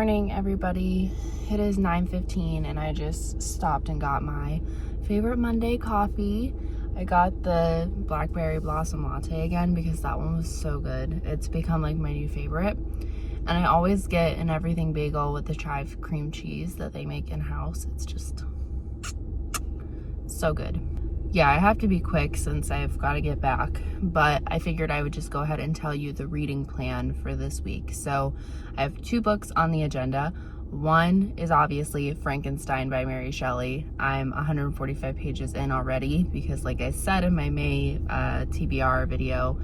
morning, everybody. It is 9:15 and I just stopped and got my favorite Monday coffee. I got the blackberry blossom latte again because that one was so good. It's become like my new favorite. And I always get an everything bagel with the chive cream cheese that they make in-house. It's just so good. Yeah, I have to be quick since I've got to get back, but I figured I would just go ahead and tell you the reading plan for this week. So I have 2 books on the agenda. One is obviously Frankenstein by Mary Shelley. I'm 145 pages in already because, like I said in my May TBR video,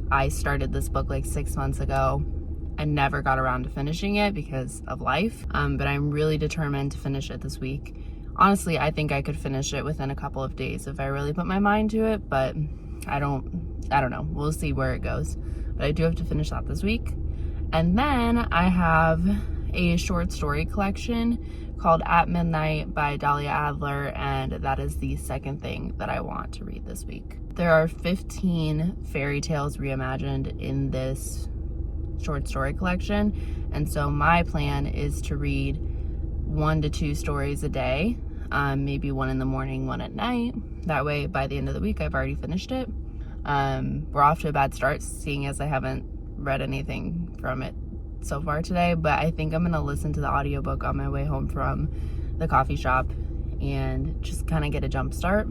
I started this book like 6 months ago and never got around to finishing it because of life, but I'm really determined to finish it this week. Honestly, I think I could finish it within a couple of days if I really put my mind to it, but I don't know. We'll see where it goes. But I do have to finish that this week. And then I have a short story collection called At Midnight by Dahlia Adler, and that is the second thing that I want to read this week. There are 15 fairy tales reimagined in this short story collection, and so my plan is to read 1 to 2 stories a day, maybe 1 in the morning, 1 at night. That way by the end of the week I've already finished it. We're off to a bad start seeing as I haven't read anything from it so far today, but I think I'm gonna listen to the audiobook on my way home from the coffee shop and just kind of get a jump start.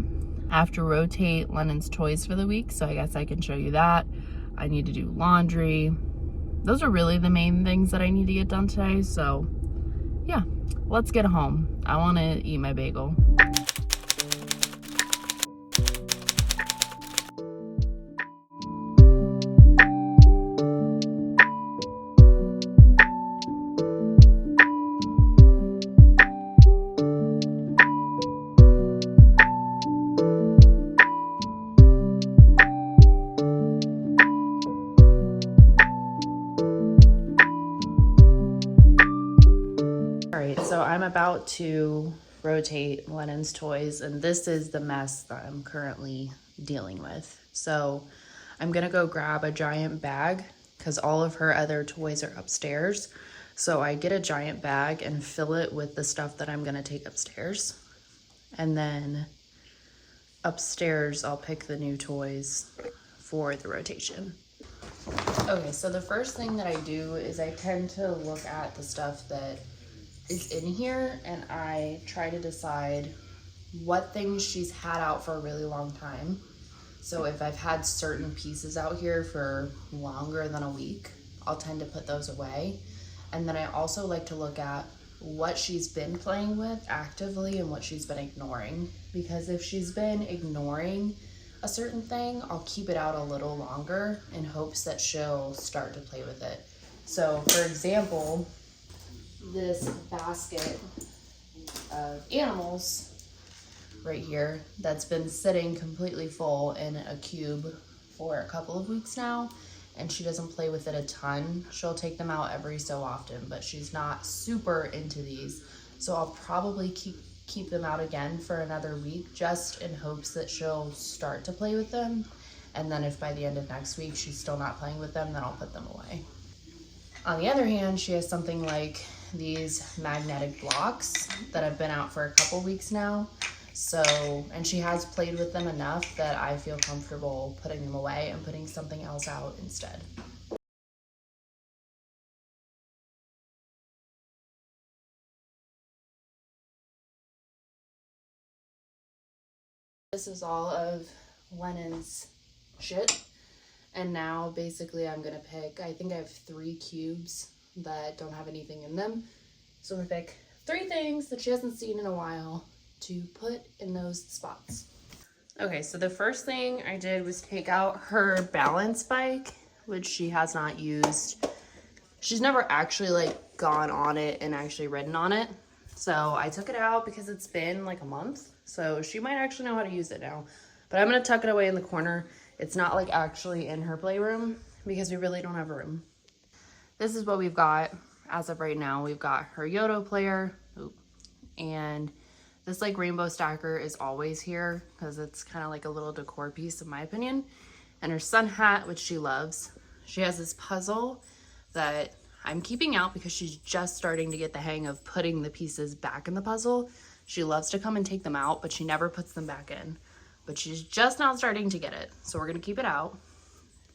I have to rotate Lennon's toys for the week, so I guess I can show you that. I need to do laundry. Those are really the main things that I need to get done today, so yeah, let's get home. I want to eat my bagel. So I'm about to rotate Lennon's toys, and this is the mess that I'm currently dealing with. So I'm gonna go grab a giant bag because all of her other toys are upstairs. So I get a giant bag and fill it with the stuff that I'm gonna take upstairs. And then upstairs, I'll pick the new toys for the rotation. Okay, so the first thing that I do is I tend to look at the stuff that is in here and I try to decide what things she's had out for a really long time. So if I've had certain pieces out here for longer than a week, I'll tend to put those away. And then I also like to look at what she's been playing with actively and what she's been ignoring, because if she's been ignoring a certain thing, I'll keep it out a little longer in hopes that she'll start to play with it. So for example, this basket of animals right here that's been sitting completely full in a cube for a couple of weeks now, and she doesn't play with it a ton. She'll take them out every so often, but she's not super into these, so I'll probably keep them out again for another week just in hopes that she'll start to play with them. And then if by the end of next week she's still not playing with them, then I'll put them away. On the other hand, she has something like these magnetic blocks that have been out for a couple weeks now. So, and she has played with them enough that I feel comfortable putting them away and putting something else out instead. This is all of Lennon's shit. And now basically I'm gonna pick, I think I have 3 cubes that don't have anything in them. So I'm gonna pick 3 things that she hasn't seen in a while to put in those spots. Okay, so the first thing I did was take out her balance bike, which she has not used. She's never actually like gone on it and actually ridden on it. So I took it out because it's been like a month. So she might actually know how to use it now. But I'm gonna tuck it away in the corner. It's not like actually in her playroom because we really don't have a room. This is what we've got as of right now. We've got her Yoto player, and this like rainbow stacker is always here because it's kind of like a little decor piece in my opinion. And her sun hat, which she loves. She has this puzzle that I'm keeping out because she's just starting to get the hang of putting the pieces back in the puzzle. She loves to come and take them out, but she never puts them back in. But she's just now starting to get it. So we're gonna keep it out.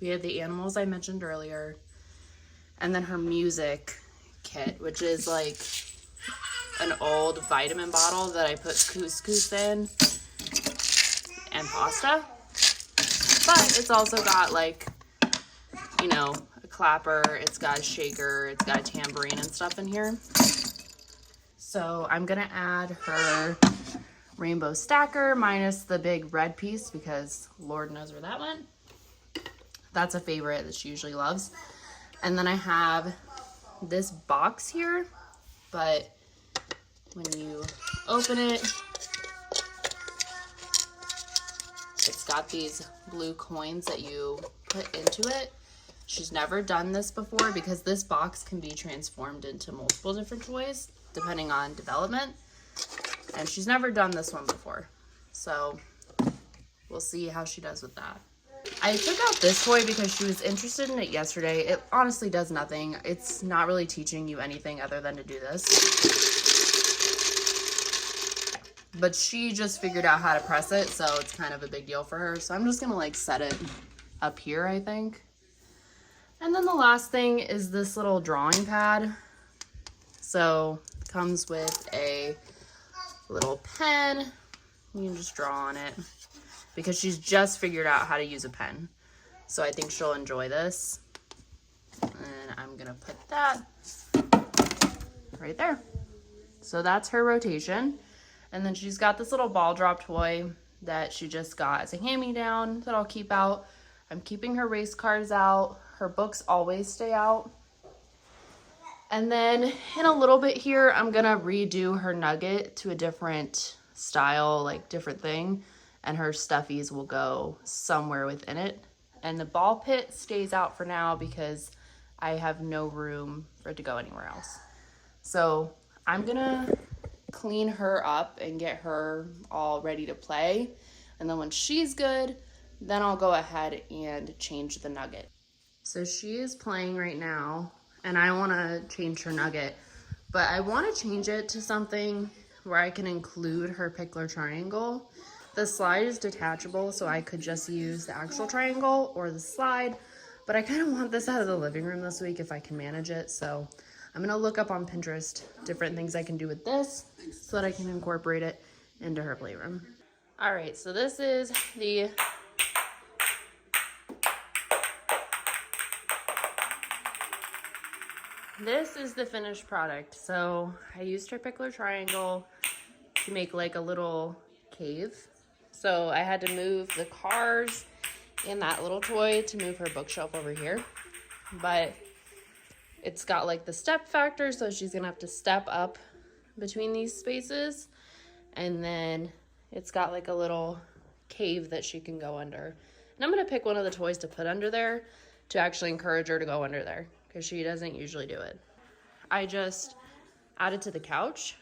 We have the animals I mentioned earlier. And then her music kit, which is like an old vitamin bottle that I put couscous in and pasta. But it's also got like, you know, a clapper, it's got a shaker, it's got a tambourine and stuff in here. So I'm gonna add her rainbow stacker minus the big red piece because Lord knows where that went. That's a favorite that she usually loves. And then I have this box here, but when you open it, it's got these blue coins that you put into it. She's never done this before because this box can be transformed into multiple different toys depending on development. And she's never done this one before. So we'll see how she does with that. I took out this toy because she was interested in it yesterday. It honestly does nothing. It's not really teaching you anything other than to do this. But she just figured out how to press it, so it's kind of a big deal for her. So I'm just gonna like set it up here, I think. And then the last thing is this little drawing pad. So it comes with a little pen. You can just draw on it because she's just figured out how to use a pen. So I think she'll enjoy this. And I'm gonna put that right there. So that's her rotation. And then she's got this little ball drop toy that she just got as a hand-me-down that I'll keep out. I'm keeping her race cars out. Her books always stay out. And then in a little bit here, I'm gonna redo her nugget to a different style, like different thing. And her stuffies will go somewhere within it. And the ball pit stays out for now because I have no room for it to go anywhere else. So I'm gonna clean her up and get her all ready to play. And then when she's good, then I'll go ahead and change the nugget. So she is playing right now and I wanna change her nugget, but I wanna change it to something where I can include her pickler triangle. The slide is detachable, so I could just use the actual triangle or the slide, but I kind of want this out of the living room this week if I can manage it. So I'm gonna look up on Pinterest different things I can do with this so that I can incorporate it into her playroom. All right, so this is the finished product. So I used her pickler triangle to make like a little cave. So I had to move the cars and that little toy to move her bookshelf over here. But it's got like the step factor, so she's gonna have to step up between these spaces. And then it's got like a little cave that she can go under. And I'm gonna pick one of the toys to put under there to actually encourage her to go under there because she doesn't usually do it. I just added to the couch.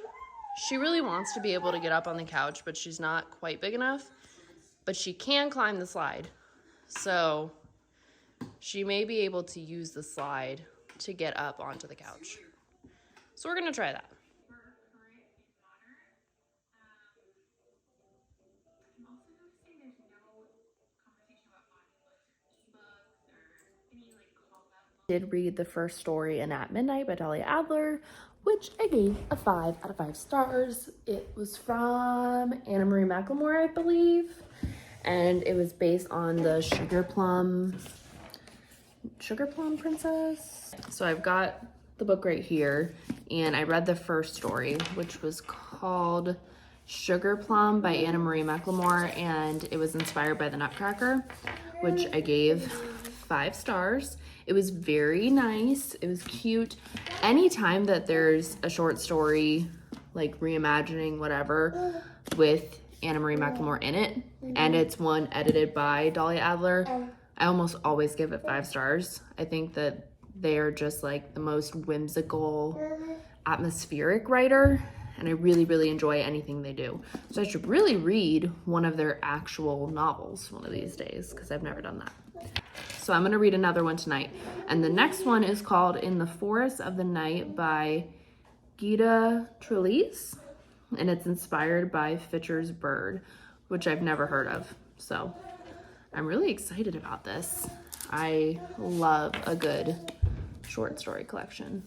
She really wants to be able to get up on the couch, but she's not quite big enough. But she can climb the slide. So she may be able to use the slide to get up onto the couch. So we're gonna try that. Did read the first story in At Midnight by Dahlia Adler, which I gave a 5 out of 5 stars. It was from Anna Marie McLemore, I believe, and it was based on the Sugar Plum Princess. So I've got the book right here, and I read the first story, which was called Sugar Plum by Anna Marie McLemore, and it was inspired by the Nutcracker, which I gave 5 stars. It was very nice. It was cute. Anytime that there's a short story, like reimagining whatever, with Anna Marie McLemore in it, and it's one edited by Dahlia Adler, I almost always give it 5 stars. I think that they are just like the most whimsical, atmospheric writer, and I really, really enjoy anything they do. So I should really read one of their actual novels one of these days because I've never done that. So I'm gonna read another one tonight. And the next one is called In the Forest of the Night by Gita Trelease. And it's inspired by Fisher's Bird, which I've never heard of. So I'm really excited about this. I love a good short story collection.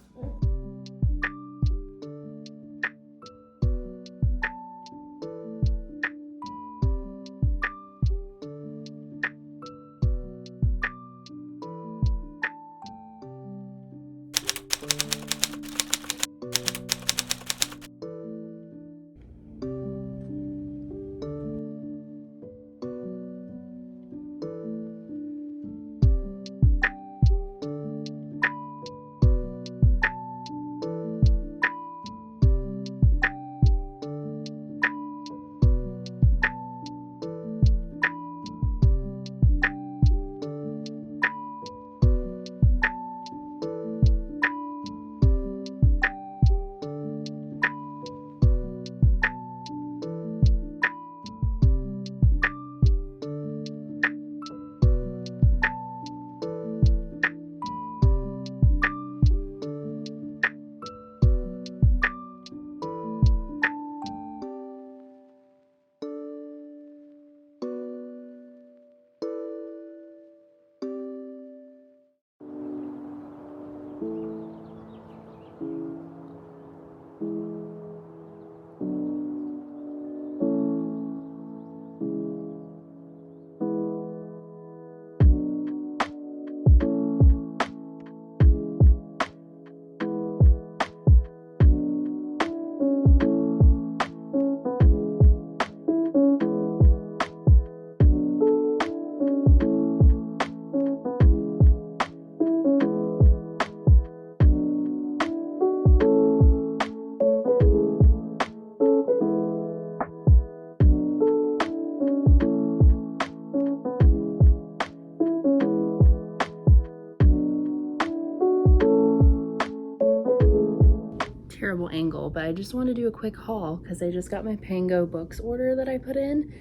Terrible angle, but I just want to do a quick haul because I just got my Pango Books order that I put in,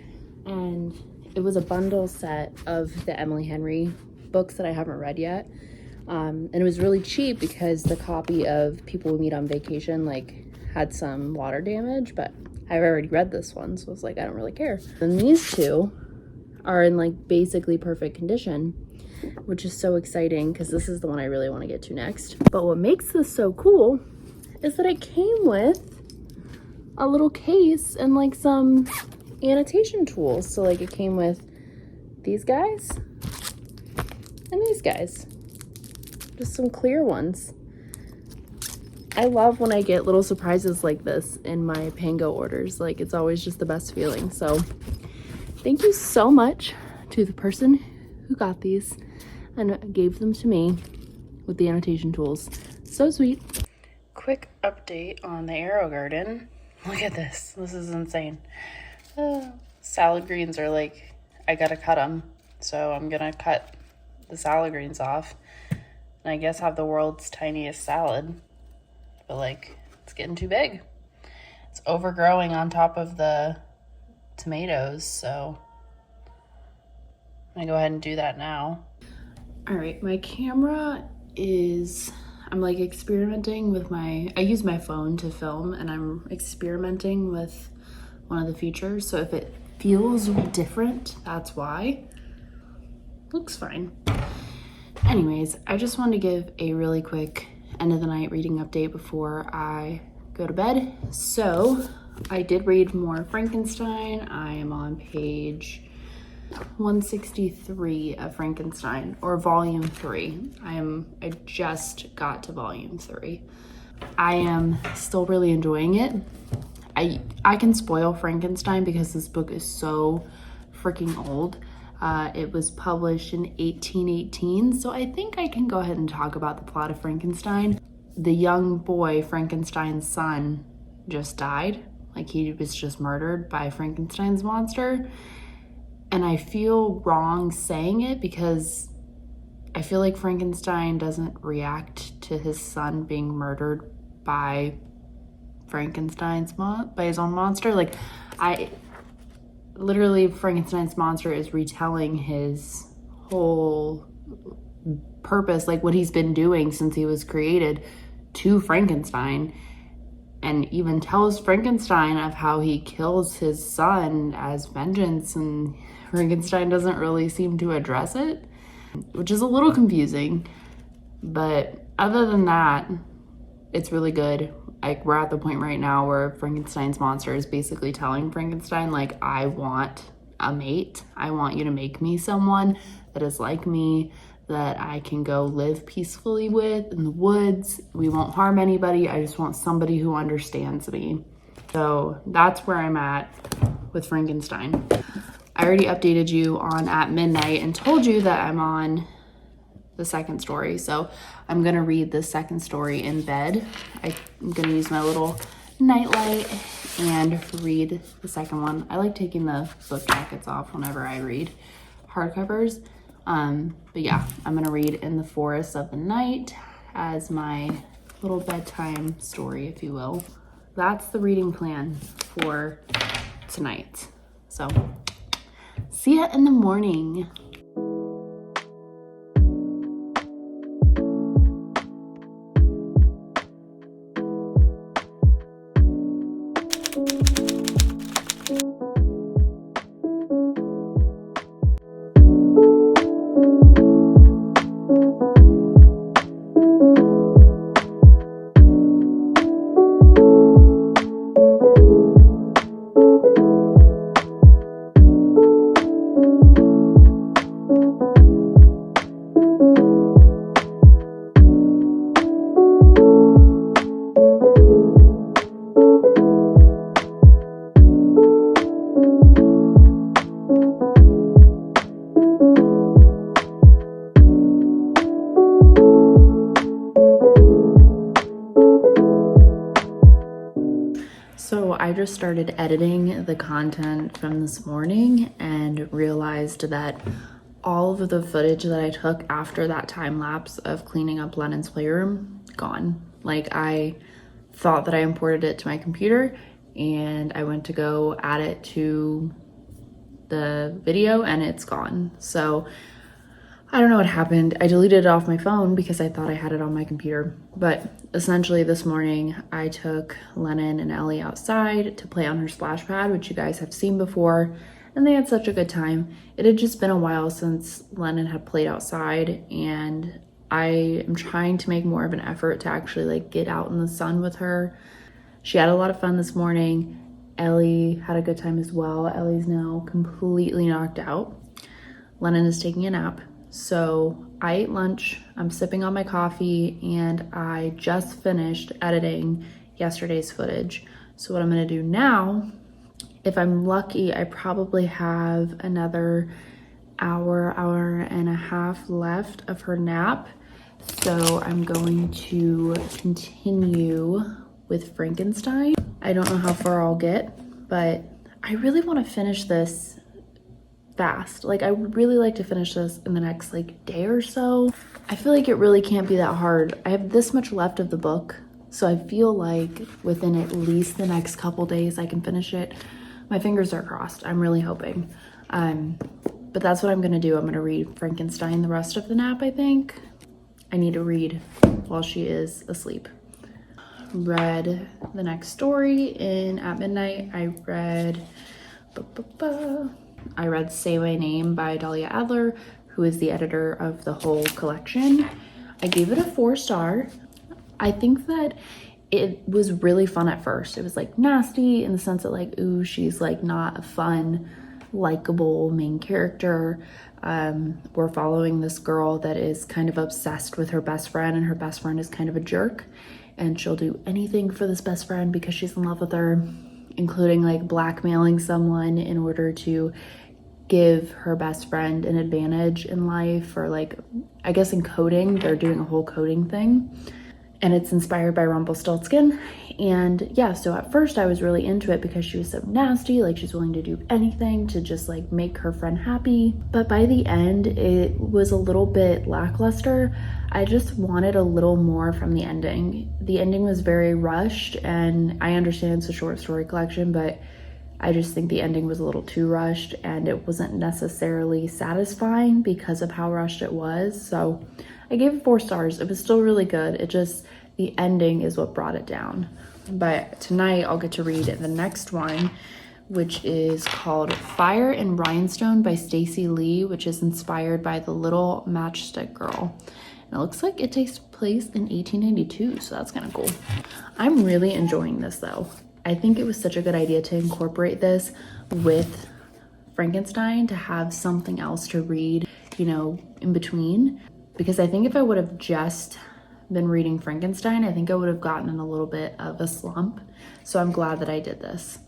and it was a bundle set of the Emily Henry books that I haven't read yet, and it was really cheap because the copy of People We Meet on Vacation like had some water damage, but I've already read this one, so I was like, I don't really care. And these two are in like basically perfect condition, which is so exciting because this is the one I really want to get to next. But what makes this so cool is that it came with a little case and like some annotation tools. So like it came with these guys and these guys, just some clear ones. I love when I get little surprises like this in my Pango orders. Like it's always just the best feeling. So thank you so much to the person who got these and gave them to me with the annotation tools. So sweet. Quick update on the Arrow Garden. Look at this. This is insane. Salad greens are like, I gotta cut them. So I'm gonna cut the salad greens off. And I guess have the world's tiniest salad. But like, it's getting too big. It's overgrowing on top of the tomatoes. So I'm gonna go ahead and do that now. All right, my camera is, I'm like experimenting with I use my phone to film, and I'm experimenting with one of the features. So if it feels different, that's why. Looks fine. Anyways, I just wanted to give a really quick end of the night reading update before I go to bed. So I did read more Frankenstein. I am on page 163 of Frankenstein, or volume 3. I just got to volume 3. I am still really enjoying it. I can spoil Frankenstein because this book is so freaking old. It was published in 1818, so I think I can go ahead and talk about the plot of Frankenstein. The young boy, Frankenstein's son, just died. Like he was just murdered by Frankenstein's monster. And I feel wrong saying it because I feel like Frankenstein doesn't react to his son being murdered by by his own monster. Like literally Frankenstein's monster is retelling his whole purpose, like what he's been doing since he was created, to Frankenstein, and even tells Frankenstein of how he kills his son as vengeance, and Frankenstein doesn't really seem to address it, which is a little confusing. But other than that, it's really good. Like, we're at the point right now where Frankenstein's monster is basically telling Frankenstein, like, I want a mate. I want you to make me someone that is like me, that I can go live peacefully with in the woods. We won't harm anybody. I just want somebody who understands me. So that's where I'm at with Frankenstein. I already updated you on At Midnight and told you that I'm on the second story. So I'm gonna read the second story in bed. I'm gonna use my little nightlight and read the second one. I like taking the book jackets off whenever I read hardcovers. But yeah, I'm gonna read In the Forest of the Night as my little bedtime story, if you will. That's the reading plan for tonight. So see ya in the morning. So I just started editing the content from this morning and realized that all of the footage that I took after that time lapse of cleaning up Lennon's playroom, gone. Like, I thought that I imported it to my computer and I went to go add it to the video and it's gone. So I don't know what happened. I deleted it off my phone because I thought I had it on my computer. But essentially this morning I took Lennon and Ellie outside to play on her splash pad, which you guys have seen before, and they had such a good time. It had just been a while since Lennon had played outside, and I am trying to make more of an effort to actually like get out in the sun with her. She had a lot of fun this morning. Ellie had a good time as well. Ellie's now completely knocked out. Lennon is taking a nap. So I ate lunch, I'm sipping on my coffee, and I just finished editing yesterday's footage. So what I'm gonna do now, if I'm lucky, I probably have another hour and a half left of her nap. So I'm going to continue with Frankenstein. I don't know how far I'll get, but I really wanna finish this fast. Like, I would really like to finish this in the next like day or so. I feel like it really can't be that hard. I have this much left of the book, so I feel like within at least the next couple days I can finish it. My fingers are crossed. I'm really hoping. But that's what I'm gonna do. I'm gonna read Frankenstein the rest of the nap, I think. I need to read while she is asleep. Read the next story in At Midnight. I read Say My Name by Dahlia Adler, who is the editor of the whole collection. I gave it a 4-star. I think that it was really fun at first. It was like nasty in the sense that like, ooh, she's like not a fun, likable main character. We're following this girl that is kind of obsessed with her best friend, and her best friend is kind of a jerk, and she'll do anything for this best friend because she's in love with her, including like blackmailing someone in order to give her best friend an advantage in life, or like, I guess in coding, they're doing a whole coding thing. And it's inspired by Rumpelstiltskin. And yeah, so at first I was really into it because she was so nasty, like she's willing to do anything to just like make her friend happy. But by the end, it was a little bit lackluster. I just wanted a little more from the ending. The ending was very rushed, and I understand it's a short story collection, but I just think the ending was a little too rushed and it wasn't necessarily satisfying because of how rushed it was. So I gave it 4 stars. It was still really good. It just, the ending is what brought it down. But tonight I'll get to read the next one, which is called Fire and Rhinestone by Stacey Lee, which is inspired by The Little Matchstick Girl. And it looks like it takes place in 1892, so that's kind of cool. I'm really enjoying this though. I think it was such a good idea to incorporate this with Frankenstein, to have something else to read, you know, in between. Because I think if I would have just been reading Frankenstein, I think I would have gotten in a little bit of a slump. So I'm glad that I did this.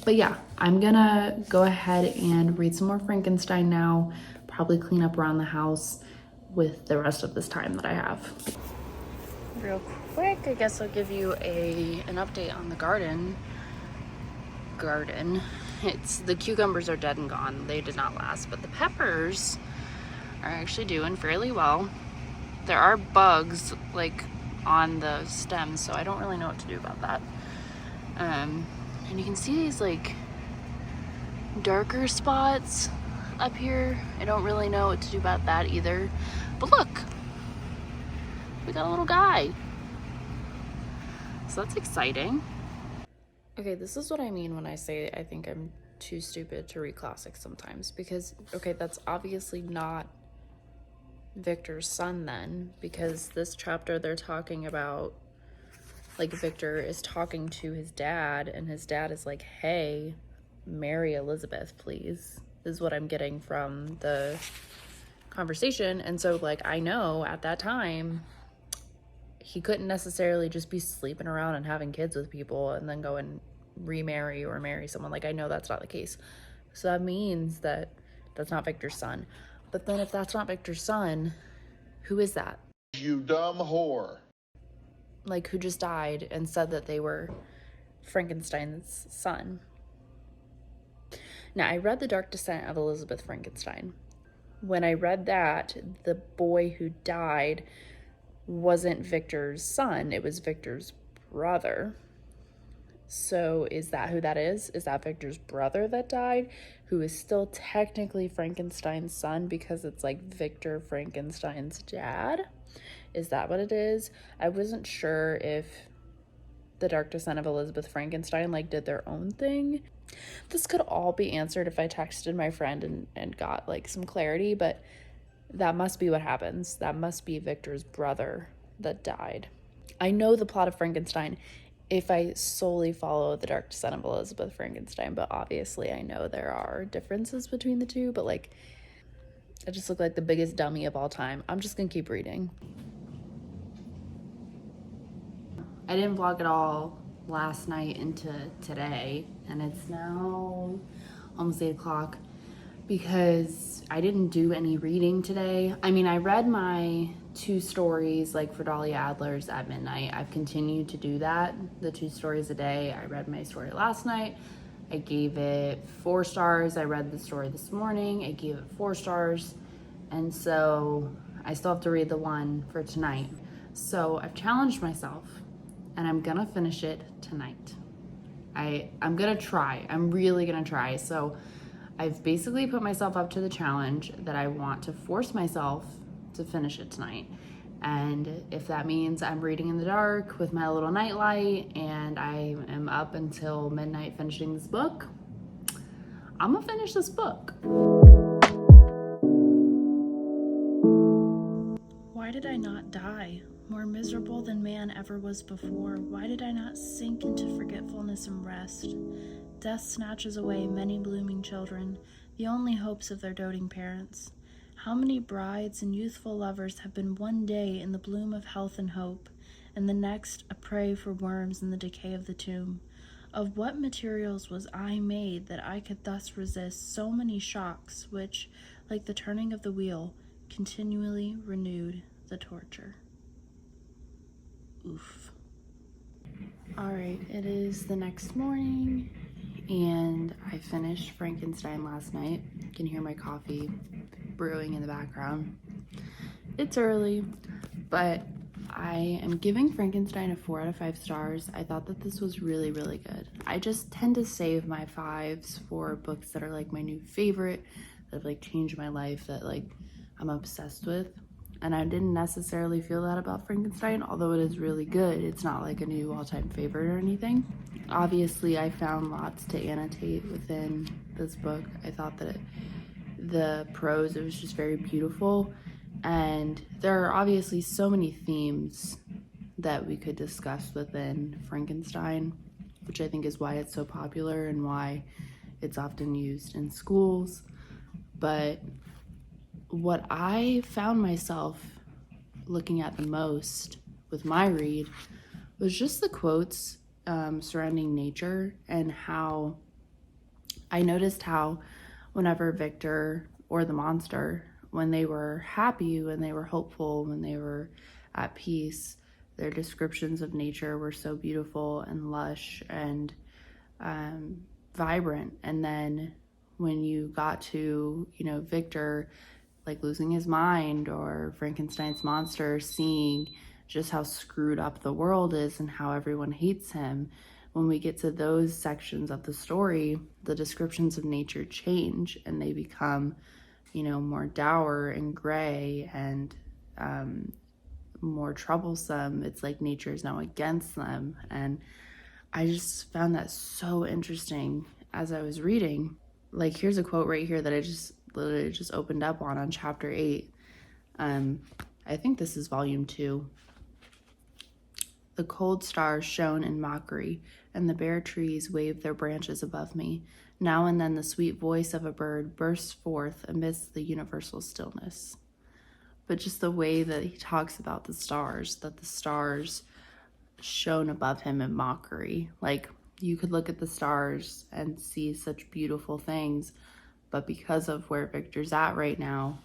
But yeah, I'm gonna go ahead and read some more Frankenstein now, probably clean up around the house with the rest of this time that I have. Real quick, I guess I'll give you an update on the garden. It's, the cucumbers are dead and gone. They did not last, but the peppers are actually doing fairly well. There are bugs like on the stems, so I don't really know what to do about that. And you can see these like darker spots up here. I don't really know what to do about that either. But look, we got a little guy. So that's exciting. Okay, this is what I mean when I say I think I'm too stupid to read classics sometimes, because, okay, that's obviously not Victor's son then, because this chapter they're talking about, like, Victor is talking to his dad, and his dad is like, hey, marry Elizabeth, please, is what I'm getting from the conversation. And so, like, I know at that time he couldn't necessarily just be sleeping around and having kids with people and then go and remarry or marry someone. Like, I know that's not the case. So that means that that's not Victor's son. But then if that's not Victor's son, who is that? You dumb whore. Like, who just died and said that they were Frankenstein's son. Now, I read The Dark Descent of Elizabeth Frankenstein. When I read that, the boy who died wasn't Victor's son, it was Victor's brother. So is that who that is? Is that Victor's brother that died, who is still technically Frankenstein's son because it's like Victor Frankenstein's dad? Is that what it is? I wasn't sure if The Dark Descent of Elizabeth Frankenstein like did their own thing. This could all be answered if I texted my friend and got like some clarity, but that must be what happens. That must be Victor's brother that died. I know the plot of Frankenstein if I solely follow The Dark Descent of Elizabeth Frankenstein, but obviously I know there are differences between the two, but like, I just look like the biggest dummy of all time. I'm just gonna keep reading. I didn't vlog at all last night into today, and it's now almost 8 o'clock. Because I didn't do any reading today. I mean, I read my 2 stories like for Dahlia Adler's at midnight. I've continued to do that, the 2 stories a day. I read my story last night. I gave it 4 stars. I read the story this morning. I gave it 4 stars. And so I still have to read the one for tonight. So I've challenged myself and I'm gonna finish it tonight. I'm gonna try. I'm really gonna try. So I've basically put myself up to the challenge that I want to force myself to finish it tonight. And if that means I'm reading in the dark with my little nightlight and I am up until midnight finishing this book, I'm gonna finish this book. Why did I not die? More miserable than man ever was before. Why did I not sink into forgetfulness and rest? Death snatches away many blooming children, the only hopes of their doting parents. How many brides and youthful lovers have been one day in the bloom of health and hope, and the next a prey for worms in the decay of the tomb? Of what materials was I made that I could thus resist so many shocks which, like the turning of the wheel, continually renewed the torture? Oof. All right, it is the next morning and I finished Frankenstein last night. You can hear my coffee brewing in the background. It's early, but I am giving Frankenstein a 4 out of 5 stars. I thought that this was really, really good. I I just tend to save my fives for books that are like my new favorite, that have like changed my life, that like I'm obsessed with. And I didn't necessarily feel that about Frankenstein, although it is really good. It's not like a new all-time favorite or anything. Obviously, I found lots to annotate within this book. I thought that the prose, it was just very beautiful. And there are obviously so many themes that we could discuss within Frankenstein, which I think is why it's so popular and why it's often used in schools. But what I found myself looking at the most with my read was just the quotes surrounding nature, and how I noticed how whenever Victor or the monster, when they were happy, when they were hopeful, when they were at peace, their descriptions of nature were so beautiful and lush and vibrant. And then when you got to, Victor like losing his mind, or Frankenstein's monster seeing just how screwed up the world is and how everyone hates him, when we get to those sections of the story, the descriptions of nature change and they become, more dour and gray and more troublesome. It's like nature is now against them. And I just found that so interesting as I was reading. Like, here's a quote right here that I just literally just opened up on chapter 8. I think this is volume 2. The cold stars shone in mockery, and the bare trees waved their branches above me. Now and then the sweet voice of a bird bursts forth amidst the universal stillness. But just the way that he talks about the stars, that the stars shone above him in mockery. Like, you could look at the stars and see such beautiful things, but because of where Victor's at right now,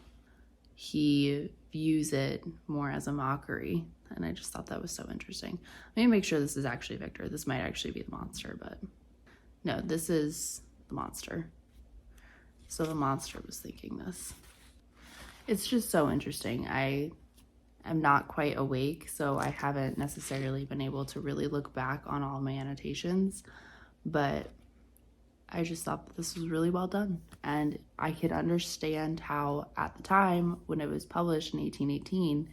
he views it more as a mockery. And I just thought that was so interesting. Let me make sure this is actually Victor. This might actually be the monster, but no, this is the monster. So the monster was thinking this. It's just so interesting. I am not quite awake, so I haven't necessarily been able to really look back on all my annotations, but I just thought that this was really well done. And I could understand how, at the time when it was published in 1818,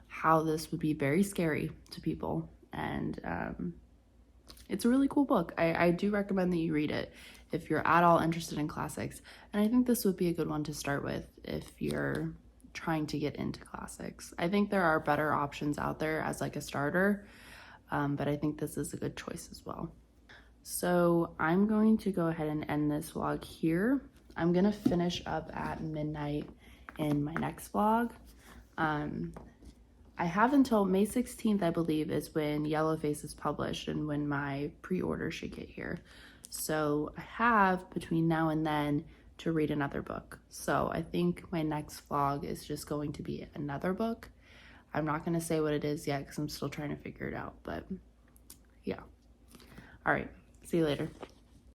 how this would be very scary to people. And it's a really cool book. I do recommend that you read it if you're at all interested in classics. And I think this would be a good one to start with if you're trying to get into classics. I think there are better options out there as like a starter, but I think this is a good choice as well. So I'm going to go ahead and end this vlog here. I'm gonna finish up at midnight in my next vlog. I have until May 16th, I believe, is when Yellowface is published and when my pre-order should get here. So I have between now and then to read another book. So I think my next vlog is just going to be another book. I'm not gonna say what it is yet because I'm still trying to figure it out, but yeah. All right, see you later.